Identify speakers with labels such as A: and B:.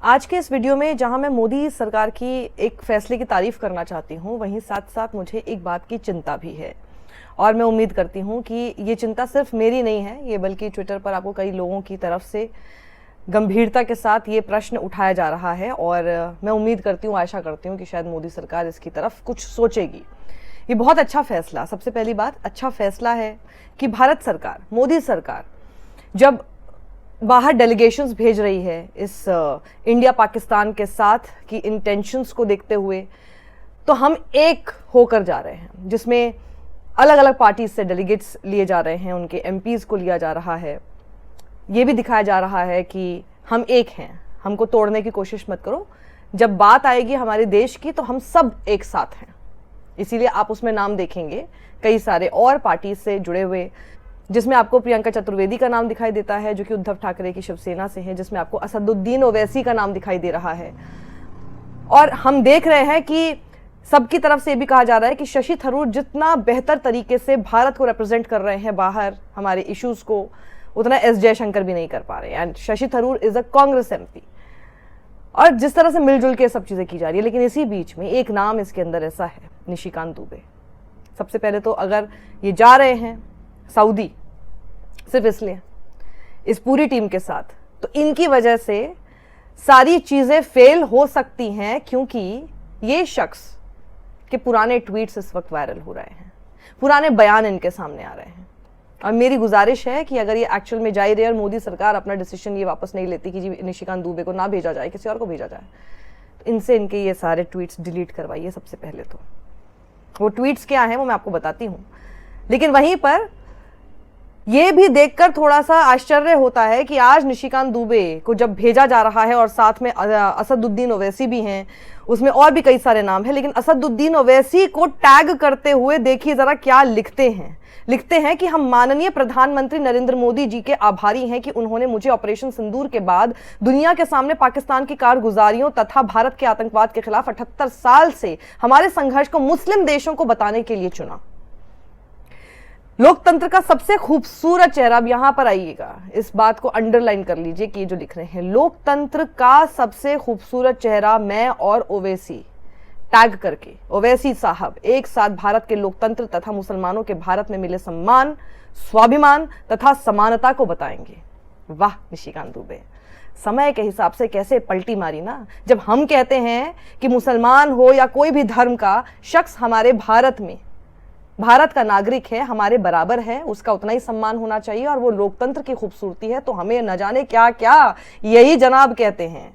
A: आज के इस वीडियो में जहां मैं मोदी सरकार की एक फैसले की तारीफ करना चाहती हूं, वहीं साथ साथ मुझे एक बात की चिंता भी है। और मैं उम्मीद करती हूं कि ये चिंता सिर्फ मेरी नहीं है, ये बल्कि ट्विटर पर आपको कई लोगों की तरफ से गंभीरता के साथ ये प्रश्न उठाया जा रहा है। और मैं उम्मीद करती हूँ, आशा करती हूँ कि शायद मोदी सरकार इसकी तरफ कुछ सोचेगी। ये बहुत अच्छा फैसला, सबसे पहली बात अच्छा फैसला है कि भारत सरकार, मोदी सरकार जब बाहर डेलीगेशंस भेज रही है इस इंडिया पाकिस्तान के साथ की इंटेंशंस को देखते हुए, तो हम एक होकर जा रहे हैं, जिसमें अलग अलग पार्टीज से डेलीगेट्स लिए जा रहे हैं, उनके एमपीज को लिया जा रहा है। ये भी दिखाया जा रहा है कि हम एक हैं, हमको तोड़ने की कोशिश मत करो। जब बात आएगी हमारे देश की तो हम सब एक साथ हैं। इसीलिए आप उसमें नाम देखेंगे कई सारे और पार्टी से जुड़े हुए, जिसमें आपको प्रियंका चतुर्वेदी का नाम दिखाई देता है जो कि उद्धव ठाकरे की शिवसेना से है, जिसमें आपको असदुद्दीन ओवैसी का नाम दिखाई दे रहा है। और हम देख रहे हैं कि सबकी तरफ से भी कहा जा रहा है कि शशि थरूर जितना बेहतर तरीके से भारत को रिप्रेजेंट कर रहे हैं बाहर हमारे इश्यूज को, उतना एस जयशंकर भी नहीं कर पा रहे हैं। And Shashi Tharoor is a Congress MP. और जिस तरह से मिलजुल के सब चीजें की जा रही है, लेकिन इसी बीच में एक नाम इसके अंदर ऐसा है, निशिकांत दुबे। सबसे पहले तो अगर ये जा रहे हैं सऊदी सिर्फ इसलिए इस पूरी टीम के साथ, तो इनकी वजह से सारी चीजें फेल हो सकती हैं, क्योंकि ये शख्स के पुराने ट्वीट्स इस वक्त वायरल हो रहे हैं, पुराने बयान इनके सामने आ रहे हैं। और मेरी गुजारिश है कि अगर ये एक्चुअल में जा ही रहे और मोदी सरकार अपना डिसीजन ये वापस नहीं लेती कि जी निशिकांत दुबे को ना भेजा जाए, किसी और को भेजा जाए, तो इनसे इनके ये सारे ट्वीट्स डिलीट करवाइए। सबसे पहले तो वो ट्वीट्स क्या हैं वो मैं आपको बताती हूँ, लेकिन वहीं पर ये भी देखकर थोड़ा सा आश्चर्य होता है कि आज निशिकांत दुबे को जब भेजा जा रहा है और साथ में असदुद्दीन ओवैसी भी हैं, उसमें और भी कई सारे नाम हैं, लेकिन असदुद्दीन ओवैसी को टैग करते हुए देखिए जरा क्या लिखते हैं कि हम माननीय प्रधानमंत्री नरेंद्र मोदी जी के आभारी हैं कि उन्होंने मुझे ऑपरेशन सिंदूर के बाद दुनिया के सामने पाकिस्तान की कारगुजारियों तथा भारत के आतंकवाद के खिलाफ 78 साल से हमारे संघर्ष को मुस्लिम देशों को बताने के लिए चुना। लोकतंत्र का सबसे खूबसूरत चेहरा, अब यहां पर आइएगा, इस बात को अंडरलाइन कर लीजिए कि ये जो लिख रहे हैं, लोकतंत्र का सबसे खूबसूरत चेहरा मैं और ओवैसी, टैग करके ओवैसी साहब एक साथ भारत के लोकतंत्र तथा मुसलमानों के भारत में मिले सम्मान, स्वाभिमान तथा समानता को बताएंगे। वाह निशिकांत दुबे, समय के हिसाब से कैसे पलटी मारी ना। जब हम कहते हैं कि मुसलमान हो या कोई भी धर्म का शख्स हमारे भारत में, भारत का नागरिक है, हमारे बराबर है, उसका उतना ही सम्मान होना चाहिए, और वो लोकतंत्र की खूबसूरती है, तो हमें न जाने क्या क्या यही जनाब कहते हैं।